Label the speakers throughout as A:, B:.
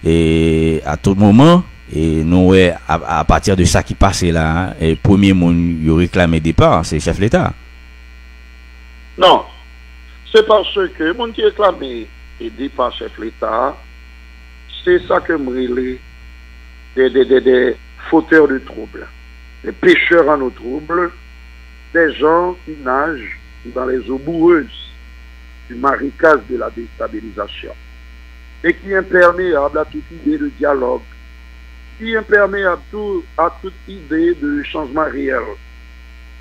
A: et à tout moment et nous ouais, à partir de ça qui passait là hein, et premier monde il réclamé départ c'est chef l'État.
B: Non, c'est parce que mon qui réclamé et départ chef l'État, c'est ça que me relève des fauteurs de troubles, des pêcheurs en eau trouble, des gens qui nagent dans les eaux boueuses du marécage de la déstabilisation et qui est imperméable à toute idée de dialogue, qui est imperméable à toute idée de changement réel,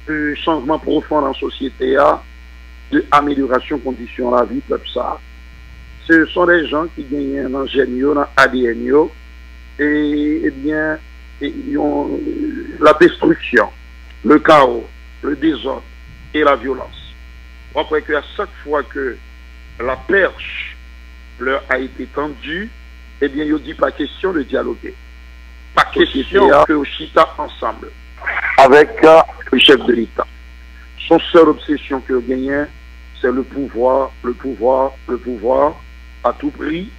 B: de changement profond dans la société, de amélioration conditions de la vie, peuple ça. Ce sont des gens qui gagnent un ingénieur, un ADN, et bien, ils ont la destruction, le chaos, le désordre et la violence. On croit qu'à chaque fois que la perche leur a été tendue, eh bien, il ne dit pas question de dialoguer. Pas question que au chita ensemble avec le chef de l'État. Son seule obsession que gagne, c'est le pouvoir, le pouvoir, le pouvoir à tout prix.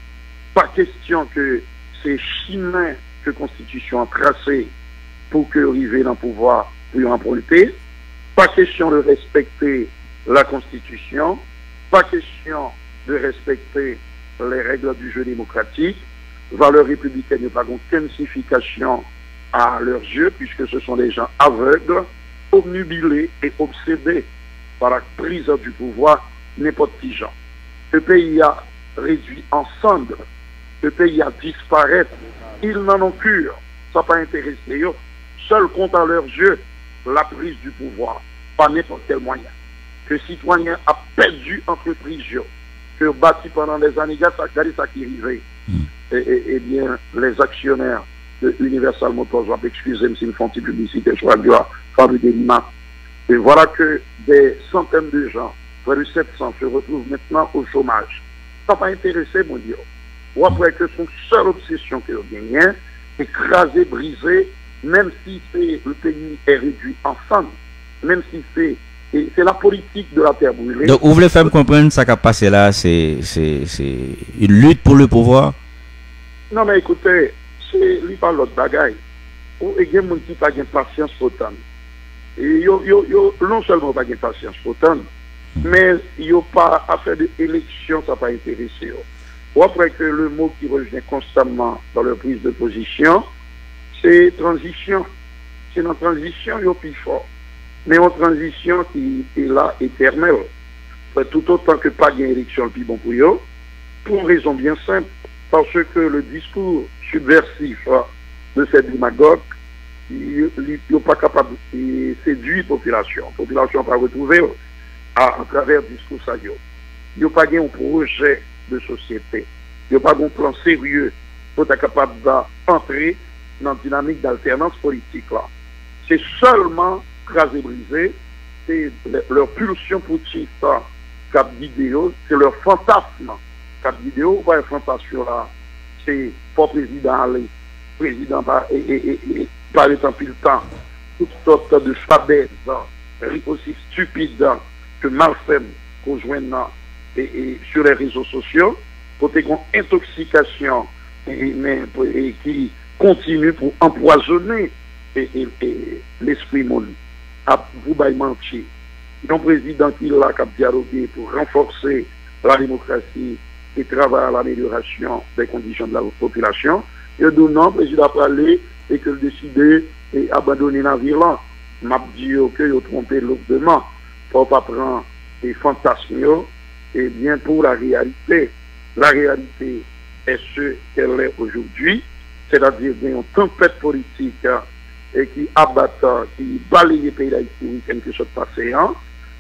B: Pas question que ces chemins que la Constitution a tracés pour que arriver dans le pouvoir puisse emprunter. Pas question de respecter la Constitution. Pas question de respecter les règles du jeu démocratique. Valeurs républicaines n'ont pas aucune signification à leurs yeux, puisque ce sont des gens aveugles, obnubilés et obsédés par la prise du pouvoir, n'importe qui gens. Le pays a réduit en cendres, le pays a disparu, ils n'en ont cure, ça n'a pas intéressé eux. Seul compte à leurs yeux la prise du pouvoir, par n'importe quel moyen. Que citoyen a perdu entreprise, que bâti pendant des années, regardez ça qui arrivait. Eh bien, les actionnaires de Universal Motors, excusez-moi si me font une publicité, je dois fabriquer l'image. Et voilà que des centaines de gens, près de 700, se retrouvent maintenant au chômage. Ça n'a pas intéressé, mon Dieu. Ou après que son seule obsession que vous gagnez, écraser, briser, même si le pays est réduit ensemble, même si c'est la politique de la terre brûlée.
A: Donc, vous voulez faire me comprendre ça qui a passé là, c'est une lutte pour le pouvoir?
B: Non, mais écoutez, c'est pas l'autre bagaille. Ou il y a des gens qui n'ont pas patience pour tant. Et non seulement pas de patience pour tant, mais il n'y a pas à faire d'élection, ça n'a pas intéressé. Ou après que le mot qui revient constamment dans leur prise de position, c'est transition. C'est une transition, il y a plus fort. Mais une transition qui est là, éternelle. Tout autant que pas d'élection, le plus bon pour eux, pour une raison bien simple. Parce que le discours subversif de ces démagogues, il n'est pas capable de séduire la population. La population n'a pas retrouvé à travers le discours ça. Il n'y a pas un projet de société. Il n'y a pas un plan sérieux pour être capable d'entrer dans la dynamique d'alternance politique. C'est seulement crasé brisé, c'est leur pulsion pour ça, cap vidéo, c'est leur fantasme. Cap vidéo, pas un fantasme là, c'est pas président aller, président et par le temps, toutes sortes de fabèses, aussi stupides que malsaines qu'on joint et sur les réseaux sociaux, côté une intoxication et qui continue pour empoisonner l'esprit monde. Vous baillez mentir. Un président qui l'a dialogué pour renforcer la démocratie et travailler à l'amélioration des conditions de la population. Et donc, non, le président a parlé et que le décidé et abandonner la violence. M'a dit que il a trompé lourdement pour pas prendre des fantasmes et bien pour la réalité. La réalité est ce qu'elle est aujourd'hui, c'est-à-dire une tempête politique et qui abatte, qui balaye les pays d'Haïti quelque chose passé,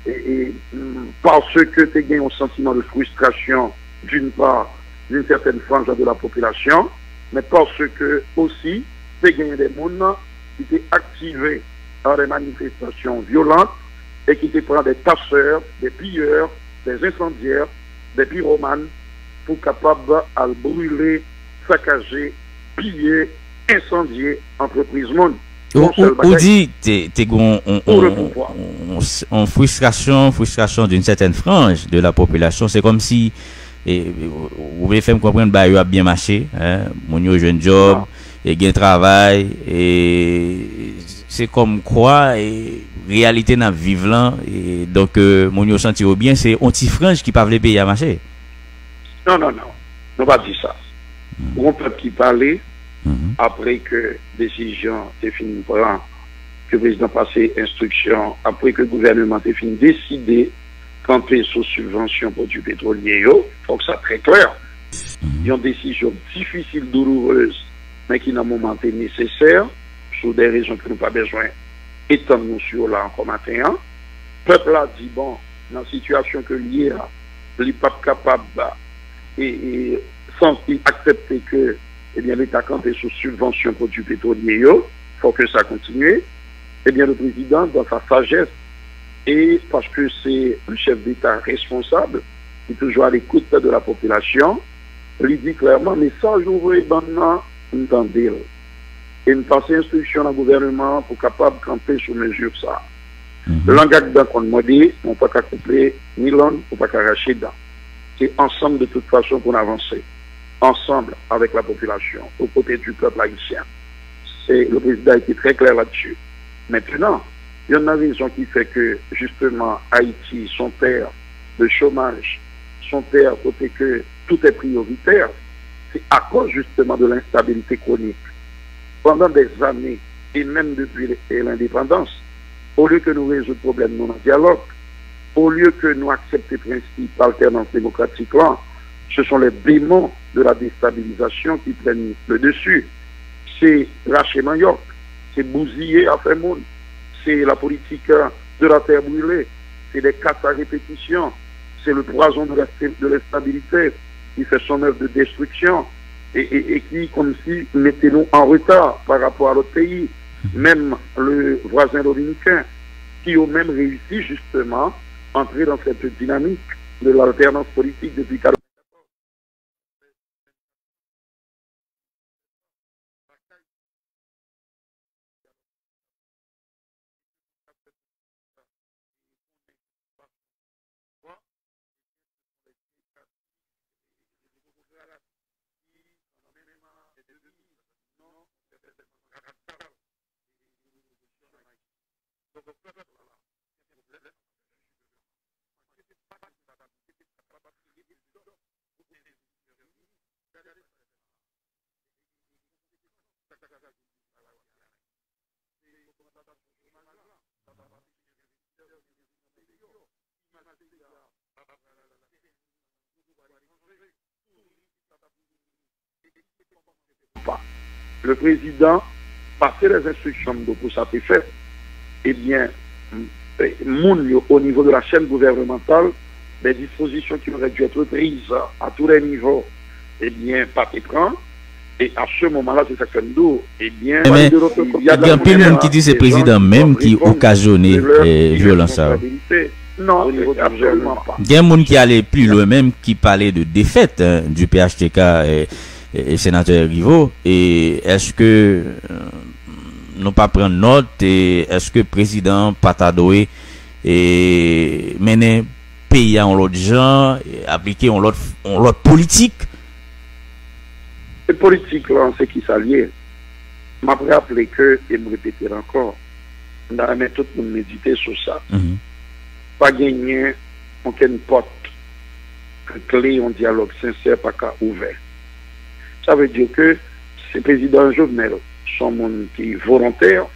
B: et parce que tu as un sentiment de frustration d'une part d'une certaine frange de la population, mais parce que aussi tu as des gens qui étaient activés dans des manifestations violentes et qui te prennent des tasseurs, des pilleurs, des incendiaires, des pyromanes pour capables à brûler, saccager, piller, incendier entreprise monde.
A: Ou dit en frustration d'une certaine frange de la population, c'est comme si et vous pouvez faire me comprendre bah yo a bien marché hein mon yo jeune job et gain travail et c'est comme quoi et réalité dans vivre là et donc mon yo senti bien c'est un petit frange qui pas veut payer à marché.
B: Non, on va dire ça. On peut qui parler après que décision est finie prendre, que le président passe instruction, après que le gouvernement est fini décider camper sous subvention pour du pétrolier, il faut que ça soit très clair. Il y a une décision difficile, douloureuse, mais qui n'a moment est nécessaire, pour des raisons que nous n'avons pas besoin d'étendre nous sur là encore matin. Le peuple a dit, bon, dans la situation que l'IA, il n'est pas capable et sans accepter que l'État campé sous subvention pour du pétrolier, il faut que ça continue. Eh bien, le président, dans sa sagesse, et parce que c'est le chef d'État responsable, qui est toujours à l'écoute de la population, lui dit clairement, mais ça, j'ouvre maintenant, entendez-le. Et nous passons instruction au gouvernement pour capable de camper sous mesure ça. Le langage d'un qu'on m'a dit, on ne peut pas couper ni l'on, on ne peut pas arracher dedans. C'est ensemble de toute façon qu'on avance. Ensemble avec la population, aux côtés du peuple haïtien. Le président a été très clair là-dessus. Maintenant, il y a une raison qui fait que, justement, Haïti, son terre de chômage, son terre côté que tout est prioritaire, c'est à cause, justement, de l'instabilité chronique. Pendant des années, et même depuis l'indépendance, au lieu que nous résoudre le problème dans le dialogue, au lieu que nous accepter le principe d'alternance démocratique là, ce sont les démons de la déstabilisation qui prennent le dessus. C'est lâcher Mayoc, c'est bousiller à faire monde, c'est la politique de la terre brûlée, c'est des casses à répétition, c'est le poison de l'instabilité qui fait son œuvre de destruction et qui, comme si, mettait-nous en retard par rapport à l'autre pays, même le voisin dominicain, qui ont même réussi justement à entrer dans cette dynamique de l'alternance politique depuis 40 ans. Le président passait les instructions pour ça fait, eh bien, au niveau de la chaîne gouvernementale, des dispositions qui auraient dû être prises à tous les niveaux, eh bien, pas prendre. Et à ce moment-là, c'est ça que nous, eh bien,
A: il y a un peu de monde qui dit que c'est le président même qui occasionnait violence.
B: Non, absolument pas.
A: Il y a un monde qui allait plus loin même, qui parlait de défaite du PHTK et sénateur Rivo. Et est-ce que nous pas prendre note et est-ce que le président Patadoué et mener pays en l'autre genre, appliquer en l'autre politique?
B: Les politiques, là, c'est qui s'allie. Je m'a rappelé que, et me répéter encore, on a mis tout le monde méditer sur ça. Pas gagner aucune porte clé en dialogue sincère, pas qu'à ouvert. Ça veut dire que ces présidents Jovenel sont monde qui est volontaire,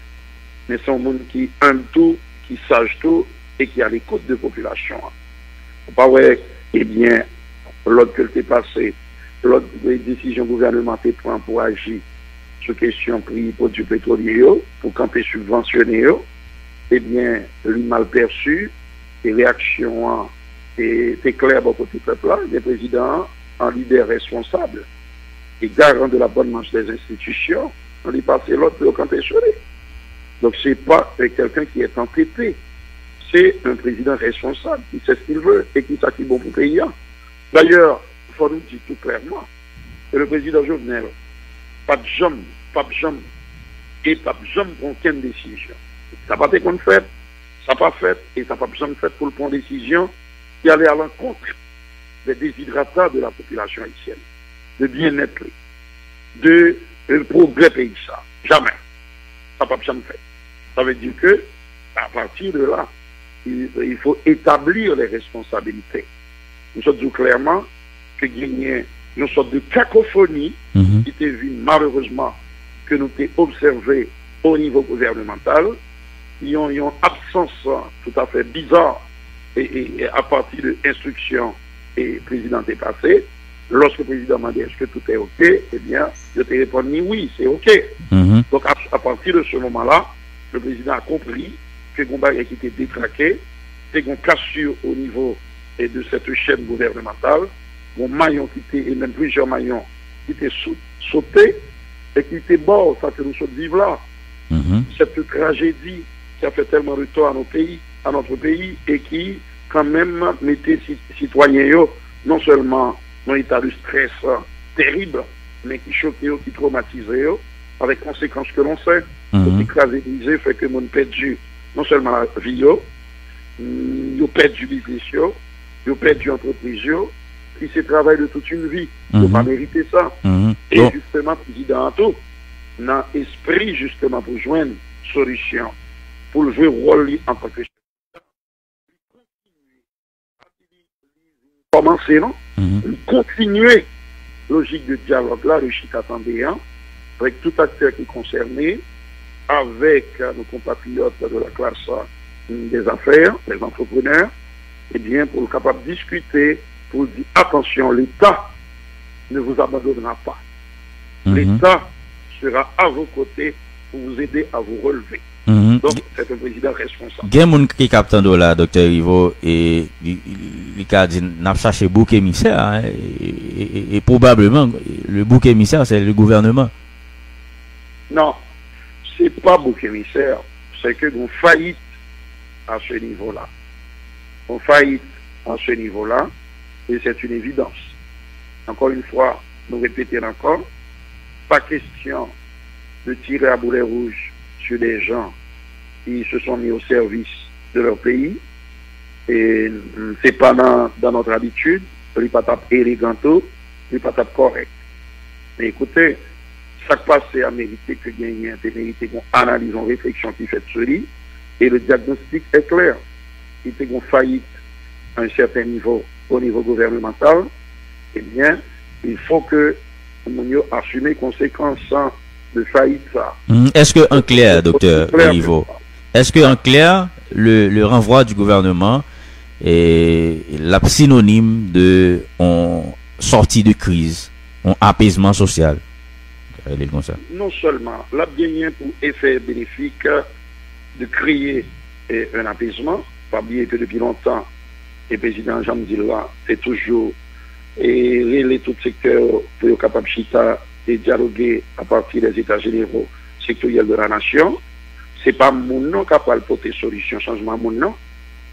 B: mais sont monde qui aime tout, qui sage tout et qui a l'écoute de la population. Pas vrai, eh bien, l'autre que t'es passé, l'autre décision gouvernementale prend pour agir sur question prix pour du pétrolier, pour camper subventionné, eh bien, lui mal perçu, les réactions étaient claires pour côté peuple là, les présidents en leader responsable et garant de la bonne marche des institutions, on lui passe l'autre pour camper sur lui. Donc c'est pas quelqu'un qui est entêté, c'est un président responsable qui sait ce qu'il veut et qui s'acquitte bon pour le pays. D'ailleurs, il faut nous dire tout clairement que le président Jovenel, pas de jambe, et pas de jambe pour aucune décision. Ça n'a pas été qu'on fait, ça n'a pas fait, et ça n'a pas besoin de faire pour le prendre décision qui allait à l'encontre des déshydratats de la population haïtienne, de bien-être, de progrès pays ça. Jamais. Ça n'a pas jamais fait. Ça veut dire que, à partir de là, il faut établir les responsabilités. Nous sommes dit clairement que gagner une sorte de cacophonie qui était vue malheureusement que nous avons observé au niveau gouvernemental. Il y a une absence tout à fait bizarre et à partir de l'instruction et le président est passé. Lorsque le président m'a dit est-ce que tout est OK, eh bien, je te répondu oui, c'est OK. Donc à partir de ce moment-là, le président a compris que Gomba qui était détraqué, c'est qu'on cassure au niveau de cette chaîne gouvernementale, mon maillon qui était, et même plusieurs maillons qui étaient sautés et qui étaient morts, ça que nous sommes vivants là. Cette tragédie qui a fait tellement de tort à notre pays et qui quand même mettait citoyens non seulement dans un état de stress terrible, mais qui choquait, qui traumatisait, avec conséquences que l'on sait. Écrasé, brisé, fait que mon perdu non seulement la vie, ils ont perdu le business, ils ont perdu l'entreprise, qui se travaille de toute une vie. Ils n'ont pas mérité ça. Et justement, le président Anto, dans l'esprit justement pour joindre une solution, pour le jouer rôle en tant que commencer, non? Continuer logique de dialogue là, le chic attendéen, avec tout acteur qui est concerné, avec nos compatriotes de la classe des affaires, les entrepreneurs, et bien pour le capable de discuter, pour dire attention, l'État ne vous abandonnera pas. L'État sera à vos côtés pour vous aider à vous relever. Donc, c'est un président responsable.
A: Il y a des gens qui captent là, docteur Rivo, et il a dit n'a pas cherché bouc émissaire, et probablement le bouc émissaire, c'est le gouvernement.
B: Non, c'est pas bouc émissaire, c'est que nous faillite à ce niveau-là. On faillite à ce niveau-là, et c'est une évidence. Encore une fois, nous répétons encore, pas question de tirer à boulet rouge sur des gens qui se sont mis au service de leur pays. Et c'est pas dans notre habitude, les patates éléganto, les patates correctes. Mais écoutez, chaque passé a mérité que gagne, a mérité qu'on analyse, en réflexion qui fait sur lui, et le diagnostic est clair. Il était qu'on faillite à un certain niveau, au niveau gouvernemental, eh bien, il faut que nous assumions les conséquences de faillite ça.
A: Est-ce que en clair, docteur Rivo, est-ce que en clair, le renvoi du gouvernement est la synonyme de sortie de crise, apaisement social? Comme ça.
B: Non seulement la bien pour effet bénéfique de créer un apaisement, pas oublier que depuis longtemps, le président Jean Dilla est toujours et tout secteur pour être capable de dialoguer à partir des états généraux sectoriels de la nation. Ce n'est pas mon nom qui a porté solution, changement à mon nom,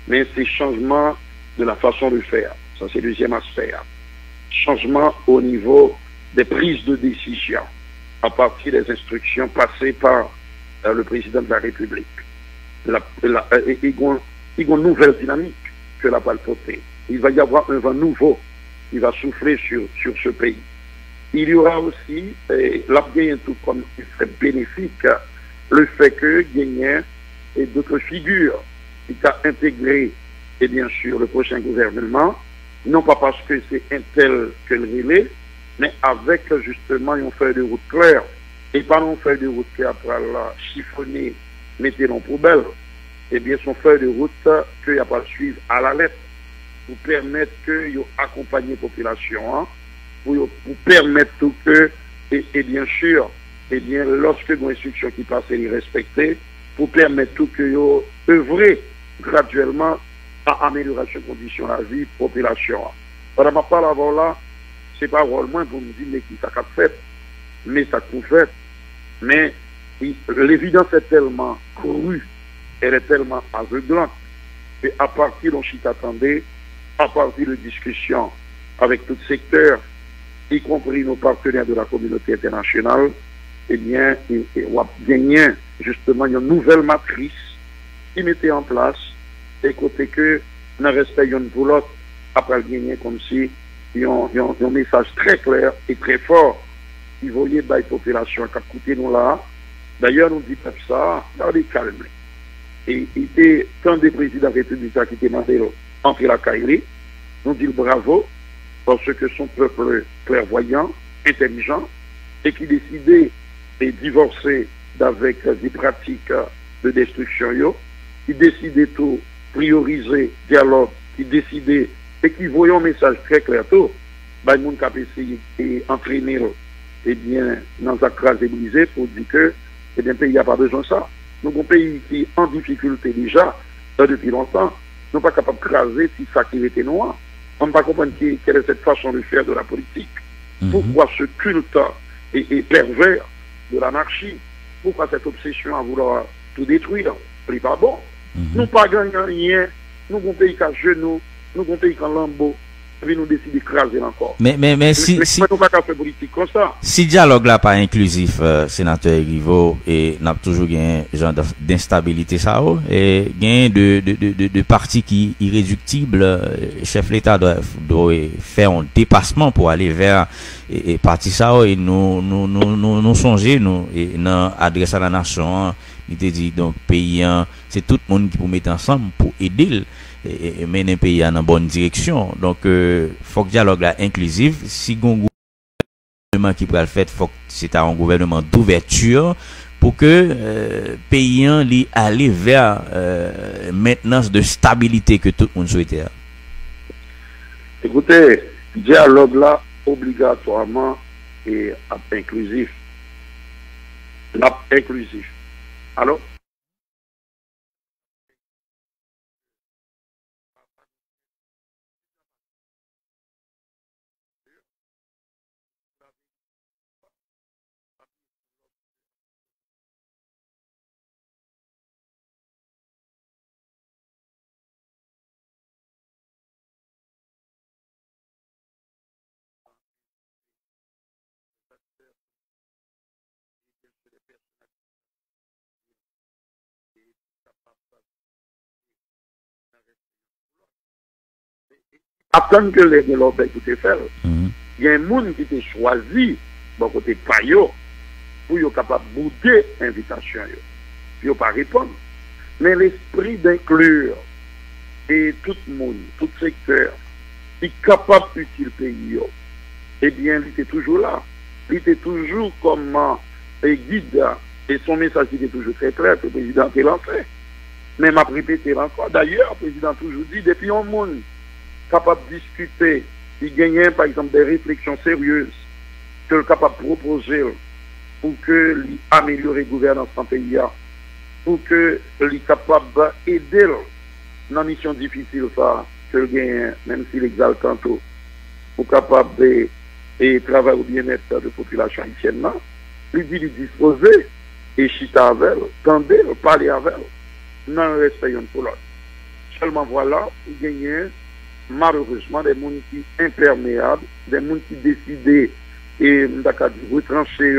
B: mais c'est changement de la façon de faire. Ça, c'est le deuxième aspect. Changement au niveau des prises de décision à partir des instructions passées par le président de la République. Il y a une nouvelle dynamique que la balle portée. Il va y avoir un vent nouveau qui va souffler sur ce pays. Il y aura aussi, l'abgain tout comme effet bénéfique, le fait que Guénien et d'autres figures qui ont intégré, et bien sûr, le prochain gouvernement, non pas parce que c'est un tel que le relais, mais avec justement une feuille de route claire, et pas une feuille de route qui après la chiffonner, mettez dans poubelle, et bien son feuille de route qu'il n'y a pas à suivre à la lettre, pour permettre que vous accompagnez la population, pour permettre tout que, et bien sûr, et bien lorsque nos instructions qui passent les respecter, pour permettre tout que vous œuvrez graduellement à amélioration des conditions de la vie de la population. Par rapport à la là, c'est pas rôle moins pour nous dire mais qui ça a fait, mais ça qu'on fait. Mais l'évidence est tellement crue, elle est tellement aveuglante, et à partir dont je t'attendais, à partir de discussions avec tout secteur, y compris nos partenaires de la communauté internationale, eh bien, on a gagné justement une nouvelle matrice qui mettait en place, et côté que, dans respect d'une pour l'autre, après gagner comme si un message très clair et très fort. Il voyait la population qui a coûté nous là. D'ailleurs, nous dit ça, regardez calme. Et il était tant des présidents républicains qui étaient demandé entrer la Kairi. Nous dit bravo, parce que son peuple clairvoyant, intelligent, et qui décidait de divorcer avec des pratiques de destruction, qui décidait tout prioriser dialogue, qui décidait et qui voyait un message très clair tout, bah, il a essayé d'entraîner eh bien, dans un crase brisé pour dire que eh bien, le pays n'a pas besoin de ça. Nous avons un pays qui est en difficulté déjà depuis longtemps. Nous ne sommes pas capables de craser si ça qui était noir. On ne peut pas comprendre quelle est cette façon de faire de la politique. Pourquoi ce culte est pervers de l'anarchie? Pourquoi cette obsession à vouloir tout détruire? Ce n'est pas bon. Nous ne pas gagner rien. Nous avons un pays qui a genoux, nous avons un pays qui a lambeau. Et puis nous décidons d'écraser encore.
A: Mais si
B: nous pas faire politique comme ça.
A: Si dialogue là pas inclusif, sénateur Rivo, et n'a toujours un genre d'instabilité ça, et gain de partis qui irréductibles, chef l'État doit faire un dépassement pour aller vers et parti ça, et nous songer nous et non adresser à la nation. Il te dit donc paysan, c'est tout le monde qui peut mettre ensemble pour aider et mener un pays dans la bonne direction. Donc faut que dialogue là inclusif. Si un gouvernement qui peut le faire, faut que c'est un gouvernement d'ouverture pour que paysan li aller vers maintenance de stabilité que tout le monde souhaitait.
B: Écoutez, dialogue là obligatoirement et inclusif. Inclusif. Alors, attendre que les développeurs qui faire, il y a un monde qui t'a choisi, bon côté payo, pour être capable de bouder l'invitation. Puis il pas répondre. Mais l'esprit d'inclure et tout le monde, tout secteur, qui est capable d'utiliser le pays, eh bien, il était toujours là. Il était toujours comme guide, et son message était toujours très clair que le président a lancé. Mais m'a répété encore. D'ailleurs, le président a toujours dit, depuis un monde capable de discuter, il gagne par exemple des réflexions sérieuses que le capable de proposer pour que améliorer la gouvernance dans le pays, pour que il capable d'aider dans la mission difficile ça, que le gagne, même s'il exalte tantôt, pour capable de travailler au bien-être de la population haïtienne, il dit disposer et chita avec elle, tendre, parler avec elle, dans le respect pour l'autre. Seulement voilà, il gagne malheureusement des gens qui sont imperméables, des gens qui décident et de retrancher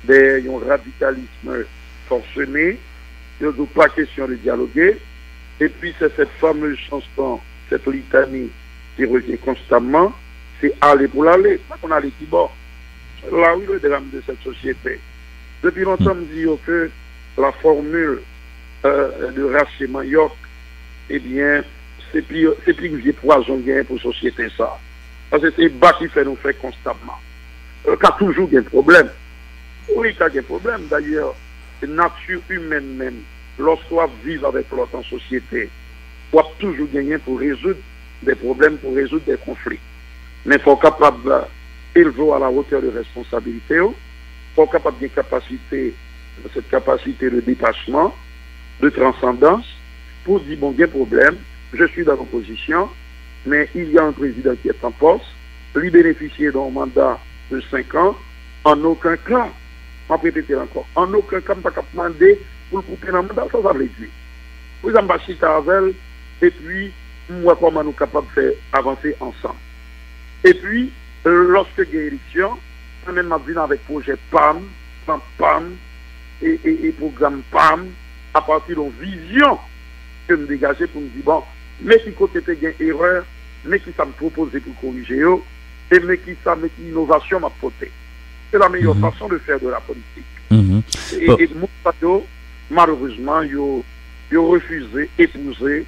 B: des radicalisme forcené, il n'y a pas question de dialoguer. Et puis c'est cette fameuse chanson, cette litanie qui revient constamment, c'est aller pour l'aller, pas qu'on a qui bord. Là où le drame de cette société. Depuis longtemps, on me dit que la formule de Racine Manioc, eh bien, c'est plus que poison gain pour la société ça. Parce que c'est bas qui fait nous faire constamment. Il y a toujours un problème. Oui, il y a un problème. D'ailleurs, la nature humaine même, lorsqu'on vit avec l'autre en société, on va toujours gagner pour résoudre des problèmes, pour résoudre des conflits. Mais il faut être capable d'élever à la hauteur de responsabilité. Il faut être capable de cette capacité de dépassement, de transcendance, pour dire, bon, il y a un problème. Je suis dans l'opposition, mais il y a un président qui est en poste, lui bénéficier d'un mandat de 5 ans, en aucun cas, on va répéter encore, en aucun cas, on ne peut pas demander pour le couper dans le mandat, ça veut dire. Vous avez bâti avec et puis, moi, comment nous sommes capables de faire avancer ensemble. Et puis, lorsque il y a une élection, on même venu avec projet PAM, et programme PAM, à partir d'une vision que nous dégageons pour nous dire, bon, mais qui côté une erreur, mais qui ça me propose pour corriger, et mais qui innovation m'a porté. C'est la meilleure façon de faire de la politique. Et Moustapha, malheureusement, ils ont refusé d'épouser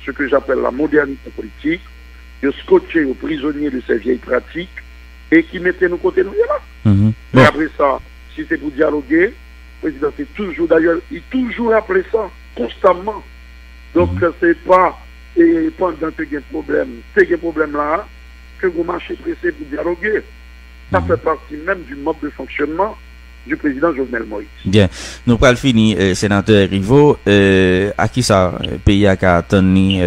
B: ce que j'appelle la modernité politique. Ils ont scotché aux prisonniers de ces vieilles pratiques et qui mettaient nos côtés nous là. Mais après ça, si c'est pour dialoguer, le président est toujours, d'ailleurs, il toujours appelé ça constamment. Donc, c'est pas pendant que il y a un problème là, que vous marchez pressé pour dialoguer. Ça fait partie même du mode de fonctionnement du président Jovenel Moïse.
A: Bien. Nous allons finir, sénateur Rivo, à qui ça, pays a attendu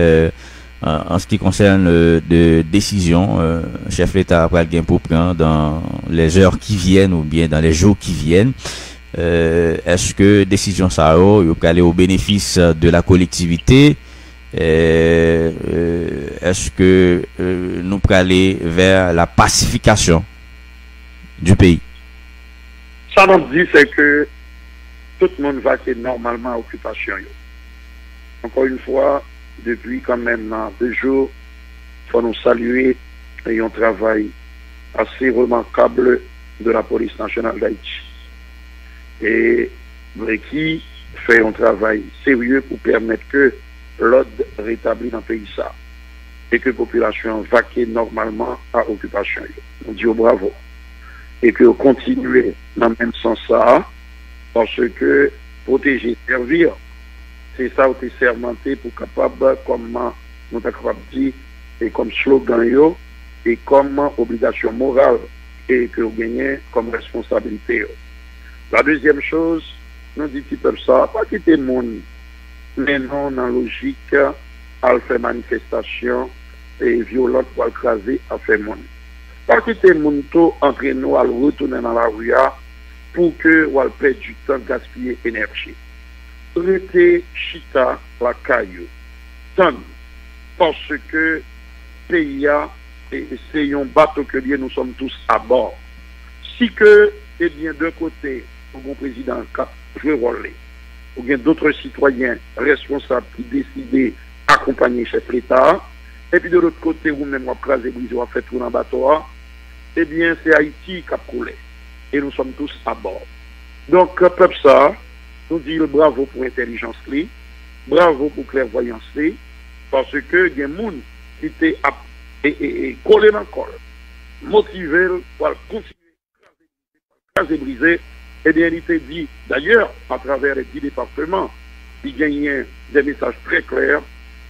A: en ce qui concerne de décision, chef l'État après le pour prendre dans les heures qui viennent ou bien dans les jours qui viennent. Est-ce que décision ça va aller au bénéfice de la collectivité? Est-ce que nous allons aller vers la pacification du pays?
B: Ça nous dit c'est que tout le monde va être normalement à occupation. Encore une fois, depuis quand même 2 jours, il faut nous saluer et un travail assez remarquable de la police nationale d'Haïti. Et qui fait un travail sérieux pour permettre que l'ordre rétabli dans le pays ça et que la population vaque normalement à occupation. On dit bravo. Et que continuer dans le même sens ça, parce que protéger, servir, c'est ça où tu es sermenté pour capable, comme on t'a capable de dire, et comme slogan yo, et comme obligation morale, et que vous gagnez comme responsabilité. La deuxième chose, nous dit peuple ça, pas quitter le monde, mais non dans la logique, à faire manifestation et violente pour écraser à faire monde. Pas quitter le monde entre nous à retourner dans la rue pour que on perde du temps, gaspiller énergie. Rester chita la caillou. Tant parce que pays c'est un bateau que nous sommes tous à bord. Si que, eh bien, d'un côté, le président jouer rôle, ou bien d'autres citoyens responsables qui décident d'accompagner chef l'État, et puis de l'autre côté, vous-même, vous crasez, vous faites tout dans le bateau, eh bien, c'est Haïti qui a coulé. Et nous sommes tous à bord. Donc, peuple ça, nous dit le bravo pour l'intelligence, bravo pour clairvoyance, parce que il y a des gens qui étaient collés dans le corps, motivés pour continuer à briser. Et bien, il était dit, d'ailleurs, à travers les 10 départements, il gagnait des messages très clairs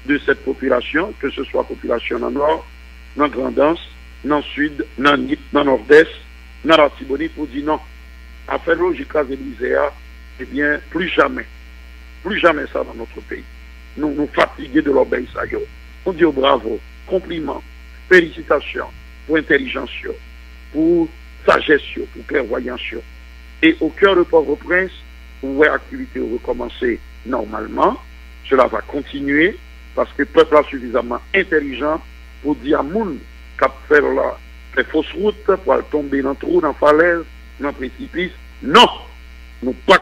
B: de cette population, que ce soit population dans le nord, dans la Grandance, dans le sud, dans le Nip, dans le nord-est, dans la Tibonite, pour dire non. À faire logique à briser, eh bien, plus jamais ça dans notre pays. Nous fatigués de l'obéissance. On dit bravo, compliments, félicitations pour intelligence, pour sagesse, pour clairvoyance. Et au cœur de Port-au-Prince, où l'activité va recommencer normalement, cela va continuer parce que le peuple est suffisamment intelligent pour dire à monde qui fait les fausses routes pour tomber dans le trou, dans la falaise, dans le précipice. Non, nous pas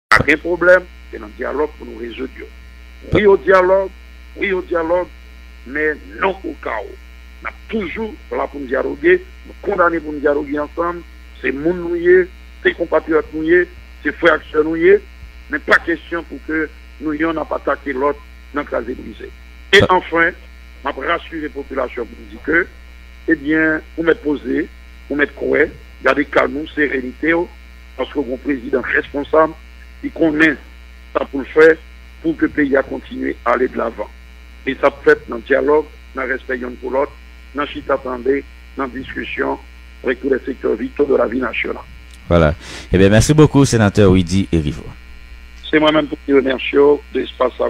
B: pas de problème, c'est un dialogue pour nous résoudre. Oui au dialogue, mais non au chaos. On a toujours là pour nous dialoguer, nous condamner pour nous dialoguer ensemble, c'est mon nouillé, c'est compatriotes nouillés, c'est frères nouillés, mais pas question pour que nous n'ayons pas attaqué l'autre dans le cas brisé. Et enfin, je vais rassurer la population pour dire que, eh bien, vous m'êtes posé, vous m'êtes correct, gardez calme, sérénité, parce que mon président responsable, il connaît ça pour le faire, pour que le pays a continué à aller de l'avant. Et ça peut être dans le dialogue, dans le respect l'un pour l'autre, dans le chita attendé, dans la discussion avec tous les secteurs vitaux de la vie nationale.
A: Voilà. Eh bien, merci beaucoup, sénateur Ouidi Rivo.
B: C'est moi-même pour te remercier de l'espace à